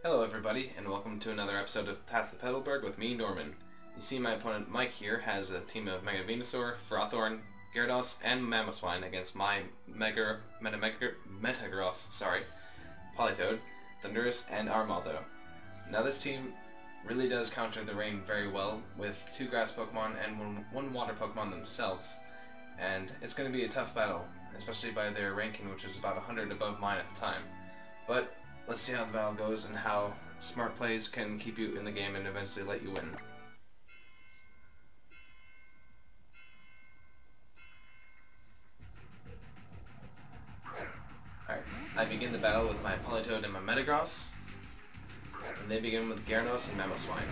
Hello everybody, and welcome to another episode of Path to Petalburg with me, Norman. You see my opponent Mike here has a team of Mega Venusaur, Frothorn, Gyarados, and Mamoswine against my Metagross, Politoed, Thundurus, and Armaldo. Now this team really does counter the rain very well with two grass Pokemon and one water Pokemon themselves, and it's going to be a tough battle, especially by their ranking, which is about 100 above mine at the time. But let's see how the battle goes and how smart plays can keep you in the game and eventually let you win. Alright, I begin the battle with my Politoed and my Metagross, and they begin with Gyarados and Mamoswine.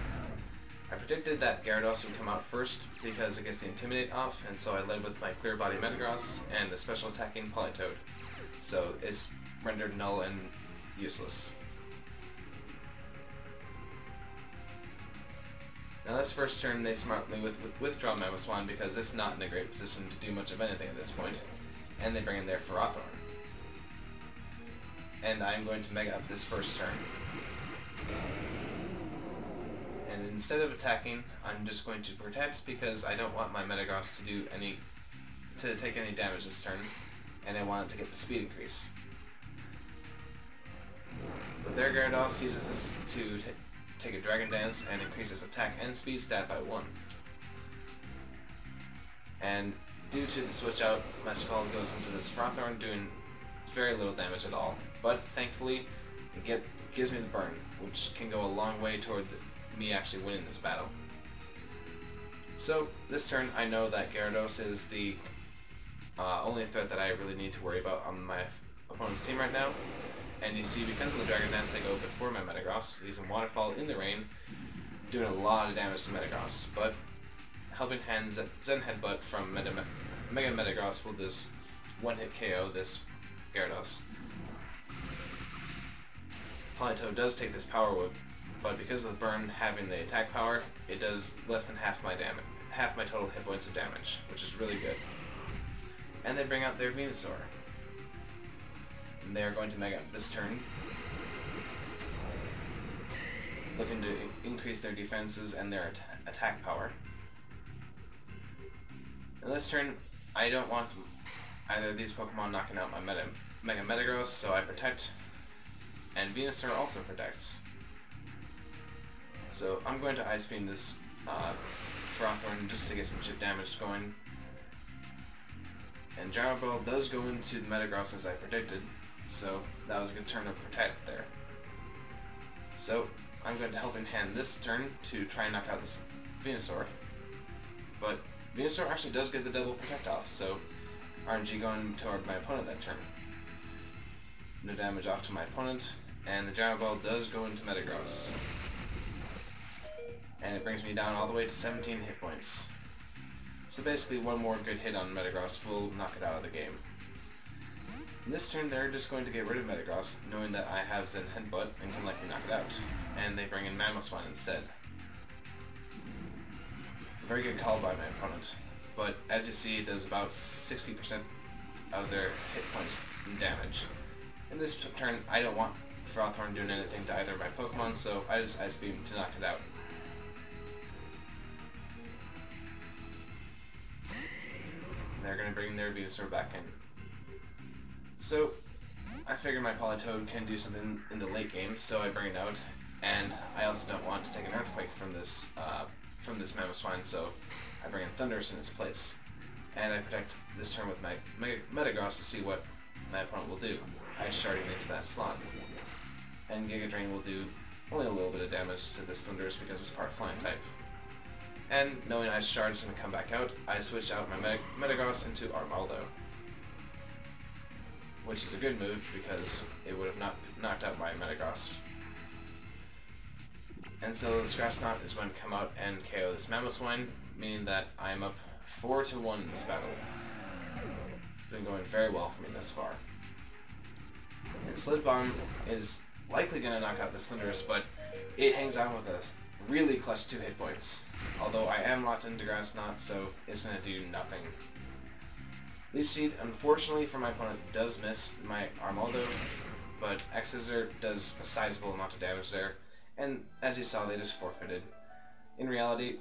I predicted that Gyarados would come out first because it gets the Intimidate off, and so I led with my Clear Body Metagross and the special attacking Politoed. So it's rendered null and useless. Now this first turn they smartly withdraw Mamoswine because it's not in a great position to do much of anything at this point, and they bring in their Frothorn. And I'm going to Mega up this first turn. And instead of attacking, I'm just going to protect because I don't want my Metagross to take any damage this turn, and I want it to get the speed increase. But their Gyarados uses this to take a Dragon Dance and increases attack and speed stat by 1. And due to the switch out, my Scald goes into this Frothorn doing very little damage at all. But thankfully, it gives me the burn, which can go a long way toward me actually winning this battle. So this turn I know that Gyarados is the only threat that I really need to worry about on my opponent's team right now. And you see, because of the Dragon Dance, they go before my Metagross, using Waterfall in the rain, doing a lot of damage to Metagross. But Helping Hand Zen Headbutt from Mega Metagross will just one-hit KO this Gyarados. Politoed does take this Power Whip, but because of the burn having the attack power, it does less than half my total hit points of damage, which is really good. And they bring out their Venusaur. And they are going to Mega up this turn, looking to increase their defenses and their attack power. And this turn, I don't want either of these Pokemon knocking out my Mega Metagross, so I protect, and Venusaur also protects. So I'm going to Ice Beam this Frothorn just to get some chip damage going. And Gyro Ball does go into the Metagross as I predicted, so that was a good turn of protect there. So I'm going to Helping Hand this turn to try and knock out this Venusaur. But Venusaur actually does get the double protect off, so RNG going toward my opponent that turn. No damage off to my opponent, and the Gyro Ball does go into Metagross. And it brings me down all the way to 17 hit points. So basically one more good hit on Metagross will knock it out of the game. In this turn they're just going to get rid of Metagross, knowing that I have Zen Headbutt and can likely knock it out. And they bring in Mamoswine instead. Very good call by my opponent. But as you see, it does about 60% of their hit points in damage. In this turn I don't want Frothorn doing anything to either of my Pokemon, so I just Ice Beam to knock it out. They're going to bring their Venusaur back in. So, I figure my Politoed can do something in the late game, so I bring it out, and I also don't want to take an Earthquake from this Mamoswine, so I bring in Thundurus in its place. And I protect this turn with my Metagross to see what my opponent will do. Ice Sharding into that slot. And Giga Drain will do only a little bit of damage to this Thundurus because it's part Flying type. And knowing Ice Shard is going to come back out, I switch out my Metagross into Armaldo. Which is a good move because it would have knocked out my Metagross. And so the Scratch Knot is going to come out and KO this Mamoswine, meaning that I'm up 4-1 in this battle. It's been going very well for me thus far. And Slid Bomb is likely going to knock out this Thundurus, but it hangs on with us. Really clutch 2 hit points, although I am locked into Grass Knot, so it's going to do nothing. Leech Seed, unfortunately for my opponent, does miss my Armaldo, but X-Scissor does a sizable amount of damage there, and as you saw, they just forfeited. In reality,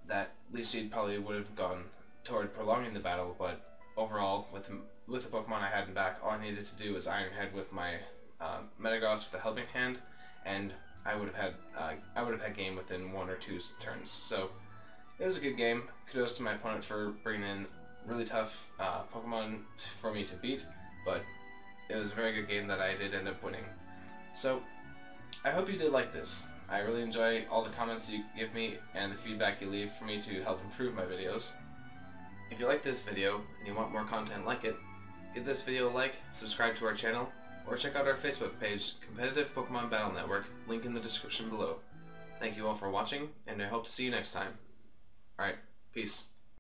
that Leech Seed probably would have gone toward prolonging the battle, but overall, with the Pokemon I had in back, all I needed to do was Iron Head with my Metagross with a Helping Hand, and I would have had game within 1 or 2 turns. So it was a good game. Kudos to my opponent for bringing in really tough Pokemon for me to beat, but it was a very good game that I did end up winning. So I hope you did like this. I really enjoy all the comments you give me and the feedback you leave for me to help improve my videos. If you like this video and you want more content like it, give this video a like, subscribe to our channel, or check out our Facebook page, Competitive Pokemon Battle Network, link in the description below. Thank you all for watching, and I hope to see you next time. Alright, peace.